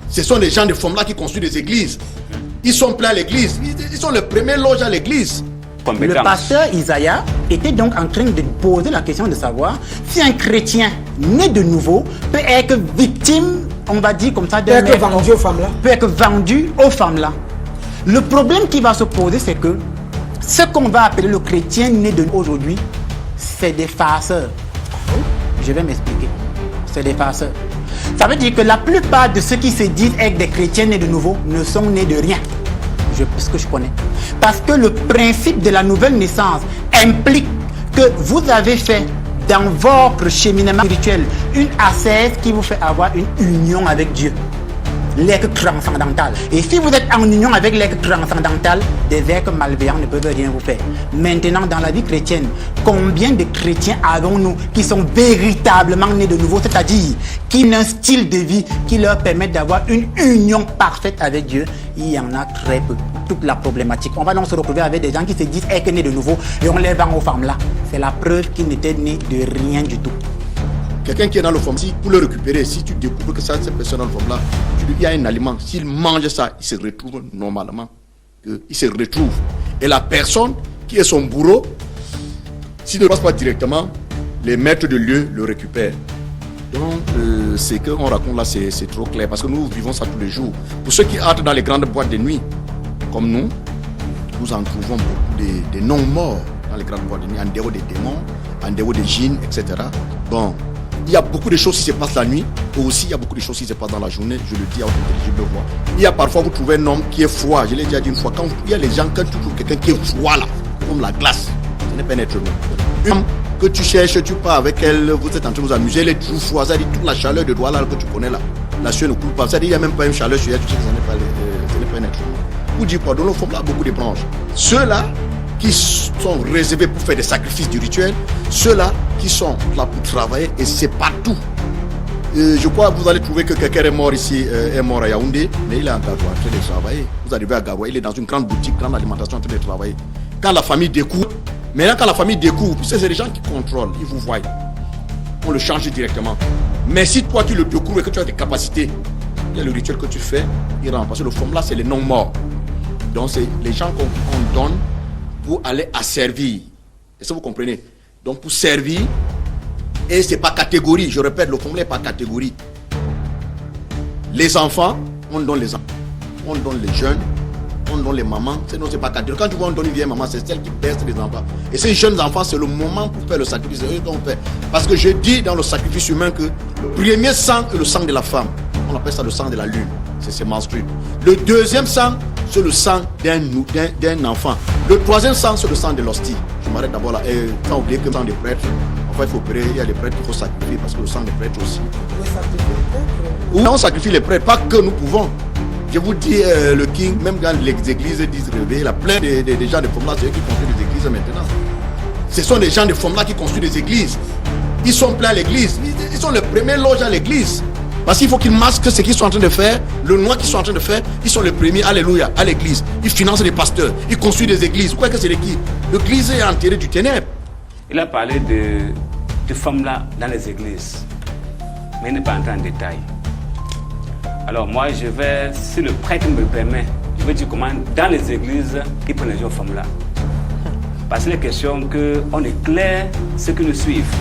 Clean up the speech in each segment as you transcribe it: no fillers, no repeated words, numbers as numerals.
Ce sont les gens de forme-là qui construisent des églises. Ils sont pleins à l'église. Ils sont les premiers loges à l'église. Le pasteur Isaïe était donc en train de poser la question de savoir si un chrétien né de nouveau peut être victime, on va dire comme ça, peut être vendu aux femmes-là. Peut être vendu aux femmes-là. Le problème qui va se poser, c'est que ce qu'on va appeler le chrétien né de nouveau aujourd'hui, c'est des farceurs. Je vais m'expliquer. C'est des farceurs. Ça veut dire que la plupart de ceux qui se disent être des chrétiens nés de nouveau ne sont nés de rien. Ce que je connais. Parce que le principe de la nouvelle naissance implique que vous avez fait dans votre cheminement spirituel une ascèse qui vous fait avoir une union avec Dieu. L'être transcendantal. Et si vous êtes en union avec l'être transcendantal, des êtres malveillants ne peuvent rien vous faire. Maintenant, dans la vie chrétienne, combien de chrétiens avons-nous qui sont véritablement nés de nouveau, c'est-à-dire qui ont un style de vie qui leur permet d'avoir une union parfaite avec Dieu? Il y en a très peu. Toute la problématique. On va donc se retrouver avec des gens qui se disent être nés de nouveau et on les vend aux femmes là. C'est la preuve qu'ils n'étaient nés de rien du tout. Quelqu'un qui est dans le forme, si pour le récupérer, si tu découvres que cette personne dans le forme là, il y a un aliment. S'il mange ça, il se retrouve normalement. Il se retrouve. Et la personne qui est son bourreau, s'il ne passe pas directement, les maîtres de lieu le récupèrent. Donc, ce qu'on raconte là, c'est trop clair parce que nous vivons ça tous les jours. Pour ceux qui entrent dans les grandes boîtes de nuit, comme nous en trouvons beaucoup des non-morts dans les grandes boîtes de nuit, en dehors des démons, en dehors des djinns, etc. Bon. Il y a beaucoup de choses qui se passent la nuit, et aussi il y a beaucoup de choses qui se passent dans la journée, je le dis à votre intelligible voix. Il y a parfois, vous trouvez un homme qui est froid, je l'ai déjà dit une fois, quand il y a les gens, quand tu trouves quelqu'un qui est froid là, comme la glace, ce n'est pas un être humain. Une femme que tu cherches, tu pars avec elle, vous êtes en train de vous amuser, elle est toujours froide, ça dit toute la chaleur de doigt là que tu connais là, la sueur ne coule pas, ça dit il n'y a même pas une chaleur sur elle, tu sais que ce n'est pas un être humain. Vous dites quoi, dans nos formes là, beaucoup de branches. Ceux-là, qui sont réservés pour faire des sacrifices du rituel, ceux-là qui sont là pour travailler, et c'est partout. Je crois que vous allez trouver que quelqu'un est mort ici, est mort à Yaoundé, mais il est en Garoua en train de travailler. Vous arrivez à Garoua, il est dans une grande boutique, grande alimentation en train de travailler. Quand la famille découvre, maintenant quand la famille découvre, c'est les gens qui contrôlent, ils vous voient. On le change directement. Mais si toi tu le découvres et que tu as des capacités, il y a le rituel que tu fais, il rentre. Parce que le forme là, c'est les non-morts. Donc c'est les gens qu'on donne pour aller à servir. Est-ce que vous comprenez? Donc pour servir, et c'est pas catégorie, je répète, le formulaire n'est pas catégorie. Les enfants, on donne les enfants, on donne les jeunes, on donne les mamans, sinon c'est pas catégorie. Quand tu vois on donne une vieille maman, c'est celle qui berce les enfants. Et ces jeunes enfants, c'est le moment pour faire le sacrifice. C'est eux qu'on fait. Parce que je dis dans le sacrifice humain que le premier sang est le sang de la femme. On appelle ça le sang de la lune. C'est menstrué. Le deuxième sang, c'est le sang d'un enfant. Le troisième sang, c'est le sang de l'hostie. Je m'arrête d'abord là. Et sans oublier que le sang des prêtres, enfin il faut opérer, il y a les prêtres qu'il faut sacrifier parce que le sang des prêtres aussi. Oui, on sacrifie les prêtres, pas que nous pouvons. Je vous dis, le King, même quand les églises disent réveiller, il y a plein de gens de forme là, c'est eux qui construisent des églises maintenant. Ce sont des gens de forme là qui construisent des églises. Ils sont pleins à l'église. Ils sont les premiers loges à l'église. Parce qu'il faut qu'ils masquent ce qu'ils sont en train de faire, le noir qu'ils sont en train de faire, ils sont les premiers, alléluia, à l'église. Ils financent les pasteurs, ils construisent des églises. Vous croyez que c'est l'église? L'église est enterrée du ténèbre. Il a parlé de femmes-là dans les églises, mais il n'est pas entré en détail. Alors moi, je vais, si le prêtre me le permet, je vais dire comment dans les églises, ils prennent les jeunes femmes-là. Parce qu'il est question qu'on éclaire ceux qui nous suivent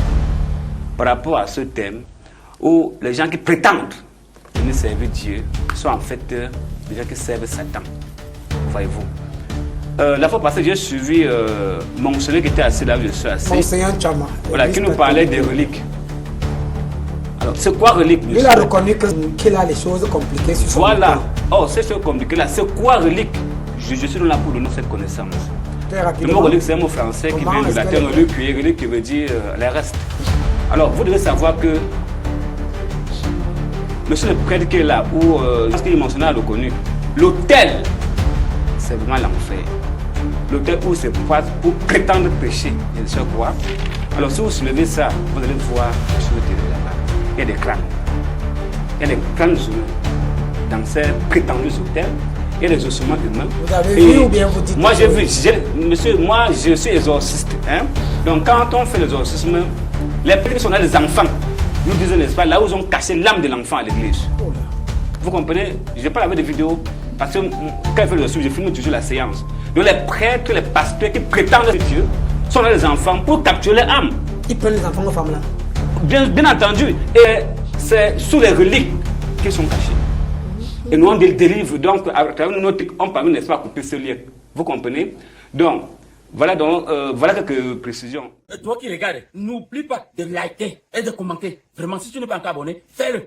par rapport à ce thème, où les gens qui prétendent venir servir Dieu sont en fait des gens qui servent Satan. Voyez-vous. La fois passée, j'ai suivi Monseigneur qui était assis là où je suis assis. Monseigneur Chama. Voilà, qui nous parlait des reliques. Alors, c'est quoi relique? Il a reconnu qu'il a les choses compliquées sur son Voilà. côté. Oh, ces choses compliquées là, c'est quoi relique? Je suis là pour donner cette connaissance. Le mot relique, c'est un mot français qui vient du latin relique, puis relique qui veut dire les restes. Alors, vous devez savoir que monsieur le prêtre qui est là, ou ce qu'il mentionnait, a reconnu, l'autel, c'est vraiment l'enfer. L'autel où c'est pour prétendre pécher, je ne sais quoi. Alors si vous soulevez ça, vous allez voir sur le terrain là-bas. Il y a des crânes. Il y a des crânes humains dans ces prétendus autels. Il y a des ossements humains. Vous avez vu ou bien vous dites? Moi j'ai vu, monsieur, moi je suis exorciste. Hein? Donc quand on fait l'exorcisme, les prêtres sont là des enfants. Nous disons, n'est-ce pas, là où ils ont caché l'âme de l'enfant à l'église. Vous comprenez? Je parle avec des vidéos parce que quand je fais le suivi, je filme toujours la séance. Donc les prêtres, les pasteurs qui prétendent être Dieu sont là les enfants pour capturer les âmes. Ils prennent les enfants aux femmes là. Bien entendu. Et c'est sous les reliques qu'ils sont cachés. Et nous on les délivre. Donc à travers notre on permet, n'est-ce pas, couper ce lien. Vous comprenez? Donc voilà quelques précisions. Et toi qui regardes, n'oublie pas de liker et de commenter. Vraiment, si tu n'es pas encore abonné, fais-le.